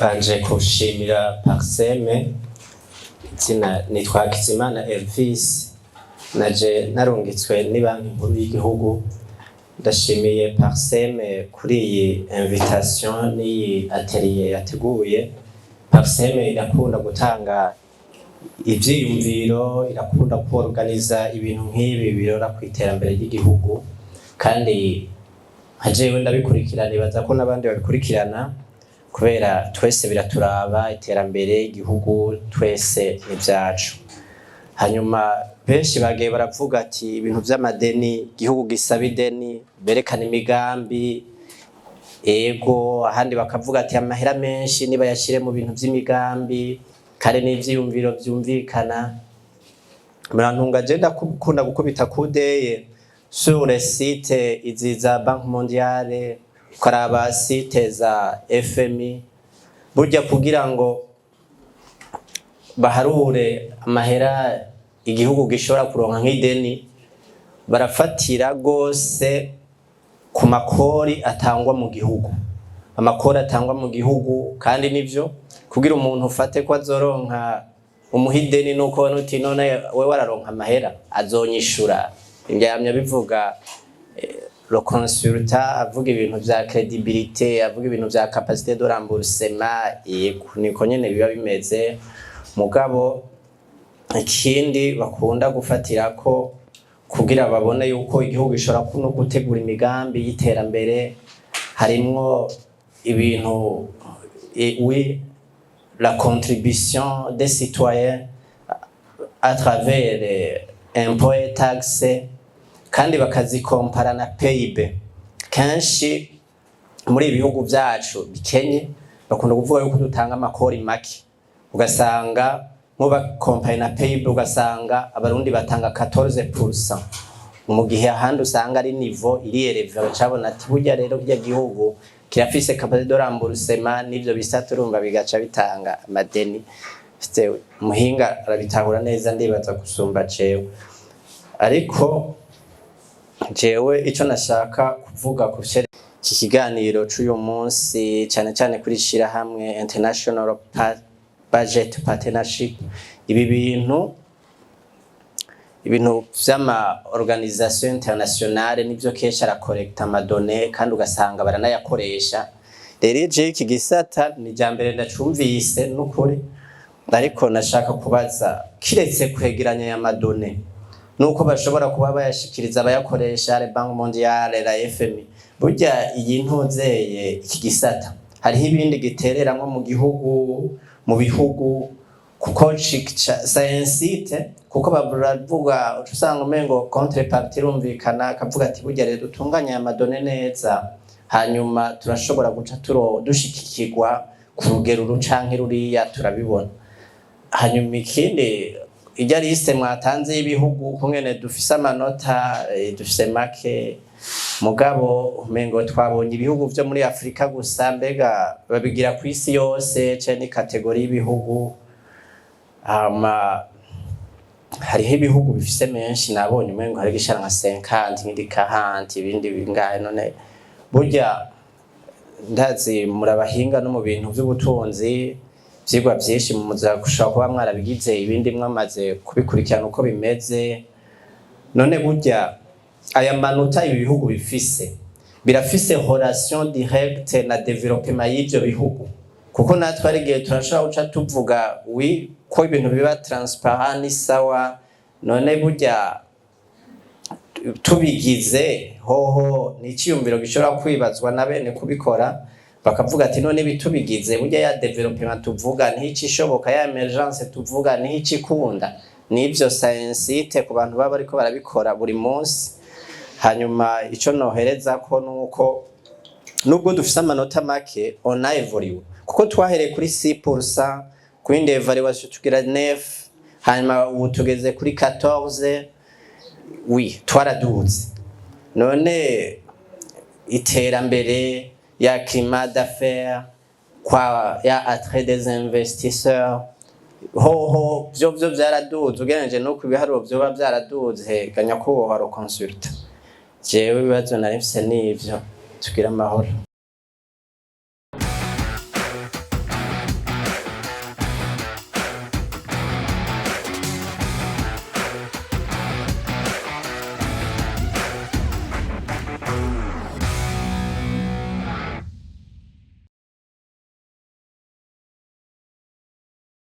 Banje kushimira Parseme, izina nitwa Hakizimana Elvis, naje narungitswe n'ibanki nkuru y'igihugu. Ndashimiye Parseme kuri iyi invitation n'iyi atelier yateguye. Parseme irakunda gutanga ivyiyumviro, irakunda kuorganiza ibintu nk'ibi birora kw'iterambere ry'igihugu, kandi hajewe ndabikurikirana, ibaza ko n'abandi babikurikirana kubera twese biraturaba iterambere igihugu twese n'ivyacu. Hanyuma benshi bagiye baravuga ati ibintu vy'amadeni, igihugu gisaba ideni, berekana imigambi, ego ahandi bakavuga ati amahera menshi niba yashire mu bintu vy'imigambi, kare n'ivyiyumviro vyumvikana. Murantunga je ndakunda gukubita kudeye sur les sites iziza Banque Mondiale, ukaraba site za FMI, burya kugira ngo baharure amahera igihugu gishobora kuronka nk'ideni, barafatira gose ku makori atangwa mu gihugu. Amakori atangwa mu gihugu kandi nivyo kugira umuntu ufate ko azoronka umuhideni, nuko nuti none we wararonka amahera azonyishura. Imbyamya bivuga le consultant avuga ibintu vya credibilité, avuga ibintu vya capacité de remboursement, niko nyene biba bimeze. Mugabo ikindi bakunda gufatira ko kugira babone yuko igihugu gishobora no gutegura imigambi y'iterambere, harimwo ibintu oui, la contribution des citoyens à travers les impôts et taxes, kandi bakazikompara na PIB. Kenshi muri ibihugu vyacu bikenye bakunda kuvuga yuko dutanga amakori make, ugasanga muba compare na PIB, ugasanga abarundi batanga 14%, mu gihe ahandi usanga ari niveau iri elevée. Bacabona ati burya rero bya gihugu kirafise capacité de remboursement, n'ivyo bisaturumba bigaca bitanga amadeni. Muhinga arabitahura neza, ndibaza gusumba cewe. Ariko jewe ico nashaka kuvuga ku iki kiganiro c'uyu munsi, cyane cyane kuri shirahamwe International Budget Partnership, ibi bintu vy'ama organisation internationale nivyo kesha la collecte amadonnées kandi ugasanga baranayakoresha. Rero je iki gisata ni jambere ndacumvise n'ukuri, ariko nashaka kubaza kiretse kwegeranya ya madonnées nuko bashobora kuba bayashikiriza abayakoresha le Banque Mondiale, la FMI. Burya iyi ntuzeye iki gisata hariho ibindi giterera nko mu gihugu, mu bihugu, kuko science kuko bavuga usanga umengo contrepartie rumvikana, akavuga ati burya rero dutunganya amadonnées neza, hanyuma turashobora guca dushikikirwa ku rugero rucanke ruriya, turabibona. Hanyuma ikindi ijya liste mwatanze y'ibihugu kungene dufise amanota dufise make, mugabo umengo twabonye ibihugu vyo muri Afrika gusa, mbega babigira ku isi yose ce ni kategori y'ibihugu. Hariho ibihugu bifise menshi, nabonye umengo hari gishara nka 50 nk'indi 40 ibindi bingahe. None burya ndazi murabahinga no mu bintu vy'ubutunzi, vyigwa vyinshi mu muza gushaka kuba mwarabigize ibindi mwamaze kubikurikirana uko bimeze. None burya aya manota ibi bihugu bifise birafise relation directe na development y'ivyo bihugu, kuko natwe ari gihe turashobora guca tuvuga oui ko ibintu biba transparent ni sawa. None burya tubigize hoho ni ciyumviro gishobora kwibazwa na bene kubikora, bakavuga ati none bitubigize burya ya development tuvuga ntici ishoboka, ya emergence tuvuga ntici ikunda. Nivyo science ku bantu baba ariko barabikora buri munsi. Hanyuma ico nohereza ko nuko nubwo dufise amanota make on a évolué, kuko twahereye kuri 6%, ku indi evaluation tugira 9, hanyuma ubu tugeze kuri 14. Oui, twaraduze. None iterambere ya climat d'affaires, kwa ya attrait des investisseurs, hoho vyo vyaraduze ugereranije no kubiharuro vyoba vyaraduze. Ganya ko waro consultant jewe bibazo narifise n'ivyo. Tugira amahoro.